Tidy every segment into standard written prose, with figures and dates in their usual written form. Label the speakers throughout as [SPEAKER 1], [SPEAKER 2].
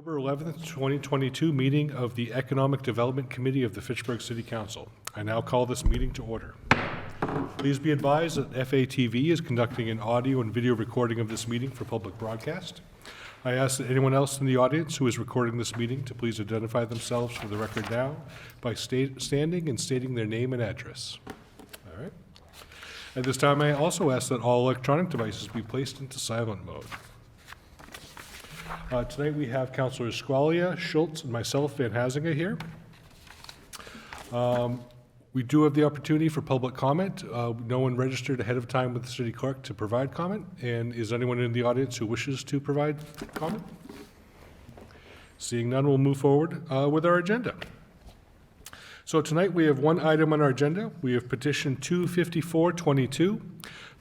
[SPEAKER 1] October 11th, 2022 meeting of the Economic Development Committee of the Fitchburg City Council. I now call this meeting to order. Please be advised that FATV is conducting an audio and video recording of this meeting for public broadcast. I ask that anyone else in the audience who is recording this meeting to please identify themselves for the record now by standing and stating their name and address. All right. At this time, I also ask that all electronic devices be placed into silent mode. Tonight we have Councilors Squalia, Schultz, and myself, Van Hazinga, here. We do have the opportunity for public comment. No one registered ahead of time with the city clerk to provide comment. And is anyone in the audience who wishes to provide comment? Seeing none, we'll move forward with our agenda. So tonight we have one item on our agenda. We have petition 25422.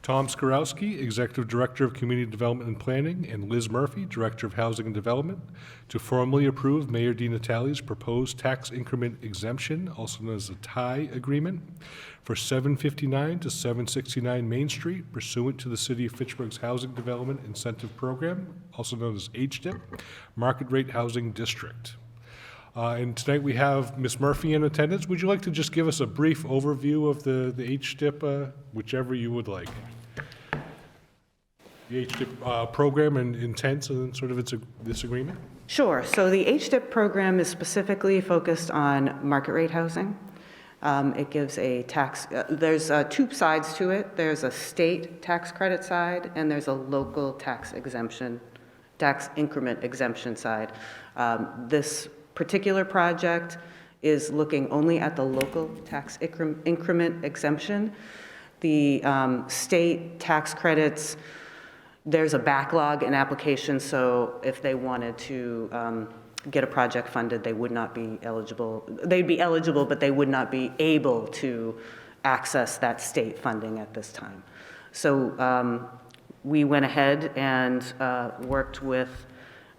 [SPEAKER 1] Tom Skorowski, Executive Director of Community Development and Planning, and Liz Murphy, Director of Housing and Development, to formally approve Mayor DiNatale's proposed tax increment exemption, also known as a TIE agreement, for 759 to 769 Main Street, pursuant to the City of Fitchburg's Housing Development Incentive Program, also known as HDIP, Market Rate Housing District. And tonight we have Ms. Murphy in attendance. Would you like to just give us a brief overview of the HDIP, whichever you would like? The HDIP program and intents and sort of this agreement?
[SPEAKER 2] Sure. So the HDIP program is specifically focused on market rate housing. It gives a tax, there's two sides to it. There's a state tax credit side and there's a local tax increment exemption side. This particular project is looking only at the local tax increment exemption. The state tax credits, there's a backlog in applications, so if they wanted to get a project funded, they would not be eligible. They'd be eligible, but they would not be able to access that state funding at this time. So we went ahead and worked with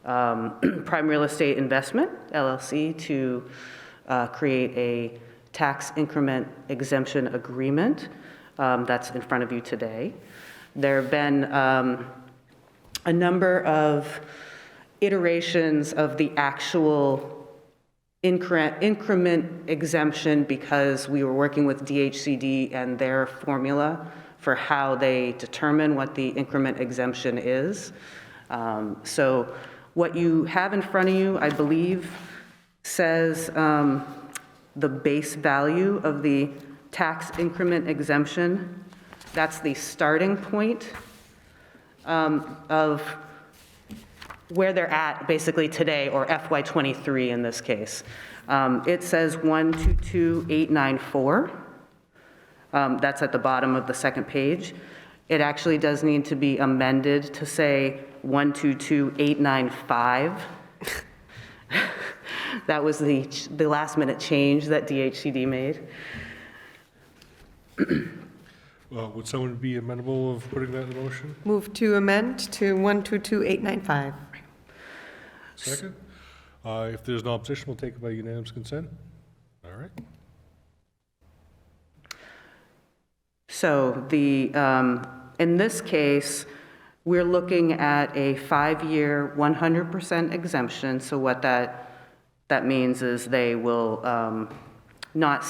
[SPEAKER 2] Prime Real Estate Investment, LLC, to create a tax increment exemption agreement that's in front of you today. There have been a number of iterations of the actual increment exemption because we were working with DHCD and their formula for how they determine what the increment exemption is. So what you have in front of you, I believe, says the base value of the tax increment exemption. That's the starting point of where they're at basically today, or FY23 in this case. It says 122,894. That's at the bottom of the second page. It actually does need to be amended to say 122,895. That was the last minute change that DHCD made.
[SPEAKER 1] Would someone be amenable of putting that in the motion?
[SPEAKER 3] Move to amend to 122,895.
[SPEAKER 1] Second. If there's no opposition, we'll take it by unanimous consent. All right.
[SPEAKER 2] So in this case, we're looking at a 5-year, 100% exemption. So what that means is they will not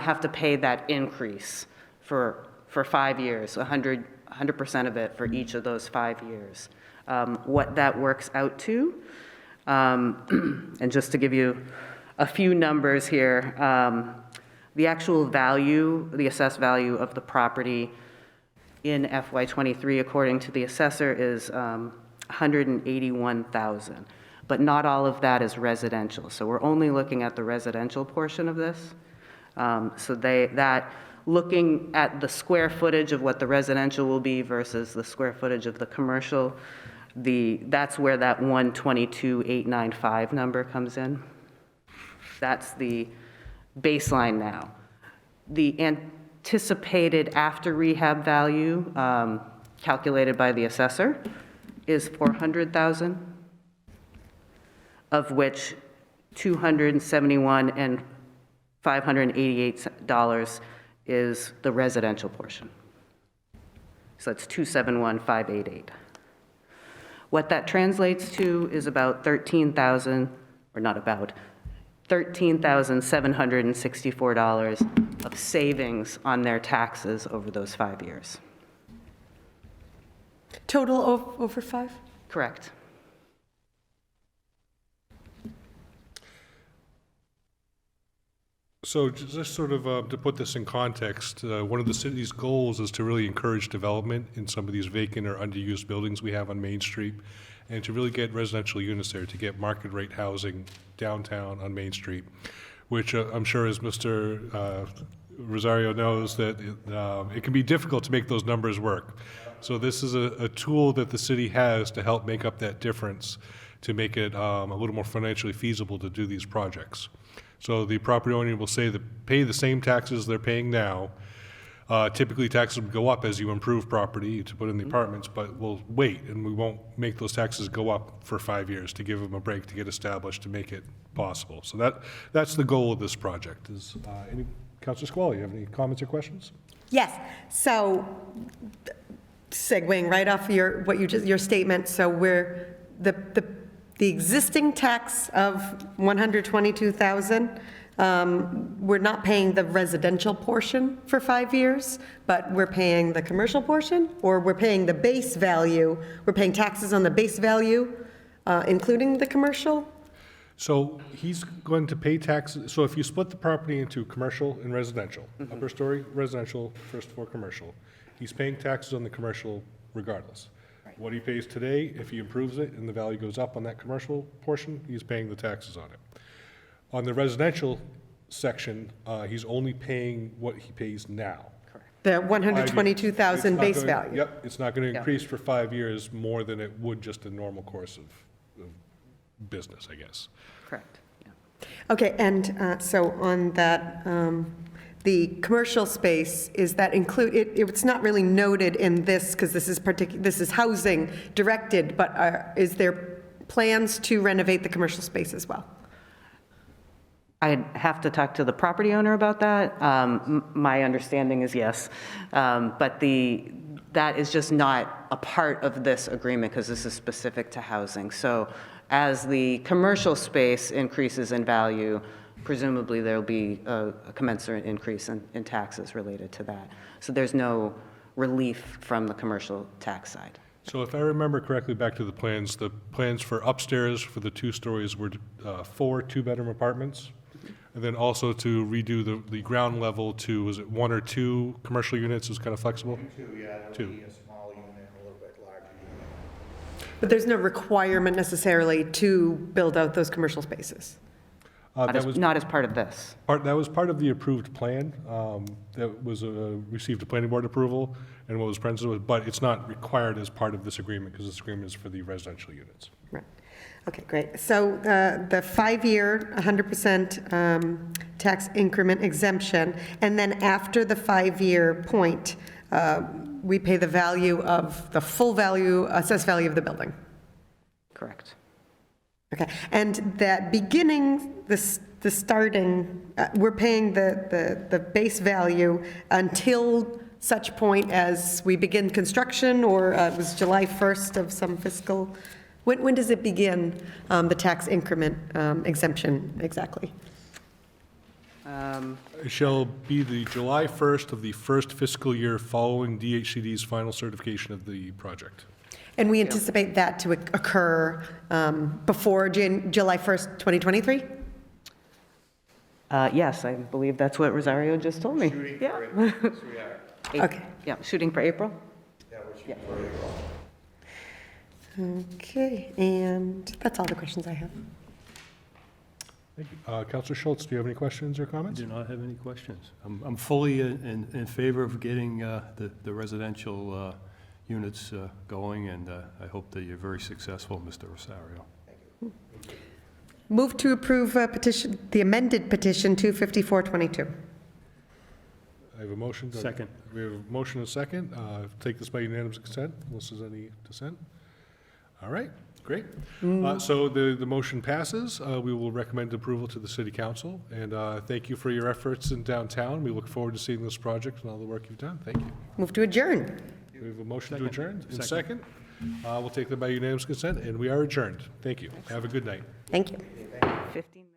[SPEAKER 2] have to pay that increase for 5 years, 100% of it for each of those 5 years. What that works out to, and just to give you a few numbers here, the actual value, the assessed value of the property in FY23, according to the assessor, is $181,000. But not all of that is residential. So we're only looking at the residential portion of this. Looking at the square footage of what the residential will be versus the square footage of the commercial, that's where that 122,895 number comes in. That's the baseline now. The anticipated after rehab value calculated by the assessor is $400,000, of which $271 and $588 is the residential portion. So it's $271,588. What that translates to is about 13,000, or not about, $13,764 of savings on their taxes over those 5 years.
[SPEAKER 3] Total over 5?
[SPEAKER 2] Correct.
[SPEAKER 1] So just sort of to put this in context, one of the city's goals is to really encourage development in some of these vacant or underused buildings we have on Main Street, and to really get residential units there, to get market rate housing downtown on Main Street, which I'm sure, as Mr. Rosario knows, that it can be difficult to make those numbers work. So this is a tool that the city has to help make up that difference, to make it a little more financially feasible to do these projects. So the property owner will say that pay the same taxes they're paying now. Typically, taxes will go up as you improve property to put in the apartments, but we'll wait, and we won't make those taxes go up for 5 years to give them a break to get established, to make it possible. So that's the goal of this project. Councilor Squally, you have any comments or questions?
[SPEAKER 3] Yes. So segueing right off your statement, so we're, the existing tax of $122,000, we're not paying the residential portion for 5 years, but we're paying the commercial portion, or we're paying the base value, we're paying taxes on the base value, including the commercial?
[SPEAKER 1] So he's going to pay taxes, so if you split the property into commercial and residential, upper story residential, first floor commercial, he's paying taxes on the commercial regardless. What he pays today, if he improves it and the value goes up on that commercial portion, he's paying the taxes on it. On the residential section, he's only paying what he pays now.
[SPEAKER 3] The 122,000
[SPEAKER 1] It's not
[SPEAKER 3] base
[SPEAKER 1] going-
[SPEAKER 3] value?
[SPEAKER 1] Yep, it's not going to increase for 5 years more than it would just a normal course of business, I guess.
[SPEAKER 2] Correct. Yeah.
[SPEAKER 3] Okay, and so on that, the commercial space, is that it's not really noted in this, because this is housing directed, but is there plans to renovate the commercial space as well?
[SPEAKER 2] I'd have to talk to the property owner about that. My understanding is yes, but that is just not a part of this agreement, because this is specific to housing. So as the commercial space increases in value, presumably there'll be a commensurate increase in taxes related to that. So there's no relief from the commercial tax side.
[SPEAKER 1] So if I remember correctly, back to the plans for upstairs for the 2 stories were 4 2-bedroom apartments, and then also to redo the ground level to, was it 1 or 2 commercial units? It was kind of flexible?
[SPEAKER 4] 2, yeah,
[SPEAKER 1] Two.
[SPEAKER 4] it'll be a small unit, a little bit larger unit.
[SPEAKER 3] But there's no requirement necessarily to build out those commercial spaces?
[SPEAKER 2] Not as part of this.
[SPEAKER 1] That was part of the approved plan, that was, received a planning board approval, and what was presented, but it's not required as part of this agreement, because this agreement is for the residential units.
[SPEAKER 3] Right. Okay, great. So the 5-year, 100% tax increment exemption, and then after the 5-year point, we pay the value of, the full value, assessed value of the building.
[SPEAKER 2] Correct.
[SPEAKER 3] Okay, and that beginning, the starting, we're paying the base value until such point as we begin construction, or it was July 1st of some fiscal, when does it begin, the tax increment exemption exactly?
[SPEAKER 1] It shall be the July 1st of the first fiscal year following DHCD's final certification of the project.
[SPEAKER 3] And we anticipate that to occur before July 1st, 2023?
[SPEAKER 2] Yes, I believe that's what Rosario just told me.
[SPEAKER 4] Shooting
[SPEAKER 2] Yeah.
[SPEAKER 4] for it, yes, we are.
[SPEAKER 3] Okay.
[SPEAKER 2] Yeah, shooting for April?
[SPEAKER 4] Yeah, we're shooting for April.
[SPEAKER 3] Okay, and that's all the questions I have.
[SPEAKER 1] Thank you. Councilor Schultz, do you have any questions or
[SPEAKER 5] I
[SPEAKER 1] comments?
[SPEAKER 5] do not have any questions. I'm fully in favor of getting the residential units going, and I hope that you're very successful, Mr. Rosario.
[SPEAKER 3] Move to approve petition, the amended petition 25422.
[SPEAKER 1] I have a motion.
[SPEAKER 5] Second.
[SPEAKER 1] We have a motion and a second. Take this by unanimous consent, unless there's any dissent. All right, great. So the motion passes. We will recommend approval to the city council, and thank you for your efforts in downtown. We look forward to seeing this project and all the work you've done. Thank you.
[SPEAKER 3] Move to adjourn.
[SPEAKER 1] We have a motion to
[SPEAKER 5] Second.
[SPEAKER 1] adjourn. In
[SPEAKER 5] Second.
[SPEAKER 1] second, We'll take them by unanimous consent, and we are adjourned. Thank you. Have a good night.
[SPEAKER 3] Thank you.
[SPEAKER 2] 15 minutes.